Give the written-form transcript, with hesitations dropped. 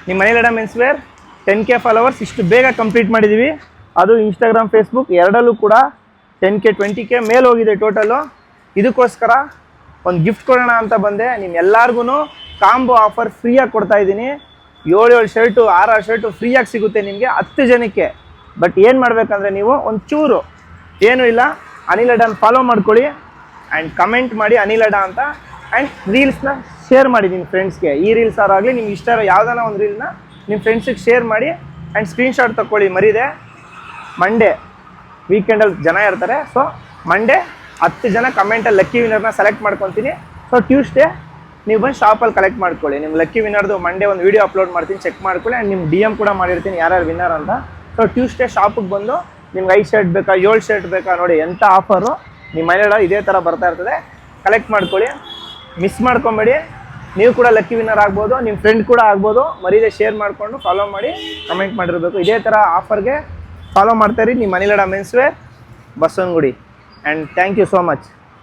ನಿಮ್ಮ Anil men's wear 10K followers ಇಷ್ಟು ಬೇಗ ಕಂಪ್ಲೀಟ್ ಮಾಡಿದ್ದೀವಿ. ಅದು ಇನ್ಸ್ಟಾಗ್ರಾಮ್ ಫೇಸ್ಬುಕ್ ಎರಡಲ್ಲೂ ಕೂಡ 10K 20K ಮೇಲೆ ಹೋಗಿದೆ ಟೋಟಲು. ಇದಕ್ಕೋಸ್ಕರ ಒಂದು ಗಿಫ್ಟ್ ಕೊಡೋಣ ಅಂತ ಬಂದೆ. ನಿಮ್ಮೆಲ್ಲರಿಗೂ ಕಾಂಬೋ ಆಫರ್ ಫ್ರೀಯಾಗಿ ಕೊಡ್ತಾ ಇದ್ದೀನಿ. 7 ಶರ್ಟು 6 ಶರ್ಟು ಫ್ರೀಯಾಗಿ ಸಿಗುತ್ತೆ ನಿಮಗೆ 10 ಜನಕ್ಕೆ. ಬಟ್ ಏನು ಮಾಡಬೇಕಂದ್ರೆ ನೀವು ಒಂಚೂರು ಏನೂ ಇಲ್ಲ, ಅನಿಲ್ ಅಡ್ಡಾನ ಫಾಲೋ ಮಾಡ್ಕೊಳ್ಳಿ ಆ್ಯಂಡ್ ಕಮೆಂಟ್ ಮಾಡಿ ಅನಿಲ್ ಅಡ್ಡ ಅಂತ. ಆ್ಯಂಡ್ ರೀಲ್ಸ್ನ ಶೇರ್ ಮಾಡಿ ನಿಮ್ಮ ಫ್ರೆಂಡ್ಸ್ಗೆ. ಈ ರೀಲ್ಸ್ ಆಗಲಿ ನಿಮ್ಗೆ ಇಷ್ಟ ಇರೋ ಯಾವುದಾನ ಒಂದು ರೀಲ್ನ ನಿಮ್ಮ ಫ್ರೆಂಡ್ಸಿಗೆ ಶೇರ್ ಮಾಡಿ ಆ್ಯಂಡ್ ಸ್ಕ್ರೀನ್ಶಾಟ್ ತಗೊಳ್ಳಿ. ಮರಿದೆ ಮಂಡೇ ವೀಕೆಂಡಲ್ಲಿ ಜನ ಇರ್ತಾರೆ. ಸೊ ಮಂಡೇ 10 ಜನ ಕಮೆಂಟಲ್ಲಿ ಲಕ್ಕಿ ವಿನ್ನರ್ನ ಸೆಲೆಕ್ಟ್ ಮಾಡ್ಕೊತೀನಿ. ಸೊ ಟ್ಯೂಸ್ಡೇ ನೀವು ಬಂದು ಶಾಪಲ್ಲಿ ಕಲೆಕ್ಟ್ ಮಾಡ್ಕೊಳ್ಳಿ. ನಿಮ್ಮ ಲಕ್ಕಿ ವಿನ್ನರ್ದು ಮಂಡೇ ಒಂದು ವೀಡಿಯೋ ಅಪ್ಲೋಡ್ ಮಾಡ್ತೀನಿ, ಚೆಕ್ ಮಾಡ್ಕೊಳ್ಳಿ. ಆ್ಯಂಡ್ ನಿಮ್ಮ DM ಕೂಡ ಮಾಡಿರ್ತೀನಿ ಯಾರ್ಯಾರು ವಿನ್ನರ್ ಅಂತ. ಸೊ ಟ್ಯೂಸ್ಡೇ ಶಾಪಿಗೆ ಬಂದು ನಿಮ್ಗೆ 5 ಶರ್ಟ್ ಬೇಕಾ 7 ಶರ್ಟ್ ಬೇಕಾ ನೋಡಿ ಎಂಥ ಆಫರು ನಿಮ್ಮ ಮನೆಯಲ್ಲ ಇದೇ ಥರ ಬರ್ತಾ ಇರ್ತದೆ. ಕಲೆಕ್ಟ್ ಮಾಡ್ಕೊಳ್ಳಿ, ಮಿಸ್ ಮಾಡ್ಕೊಬೇಡಿ. ನೀವು ಕೂಡ ಲಕ್ಕಿ ವಿನ್ನರ್ ಆಗ್ಬೋದು, ನಿಮ್ಮ ಫ್ರೆಂಡ್ ಕೂಡ ಆಗ್ಬೋದು. ಮರೀದೆ ಶೇರ್ ಮಾಡಿಕೊಂಡು ಫಾಲೋ ಮಾಡಿ ಕಮೆಂಟ್ ಮಾಡಿರಬೇಕು. ಇದೇ ಥರ ಆಫರ್ಗೆ ಫಾಲೋ ಮಾಡ್ತಾಯಿರಿ. ನಿಮ್ಮ Anil men's wear Basavanagudi. And thank you so much.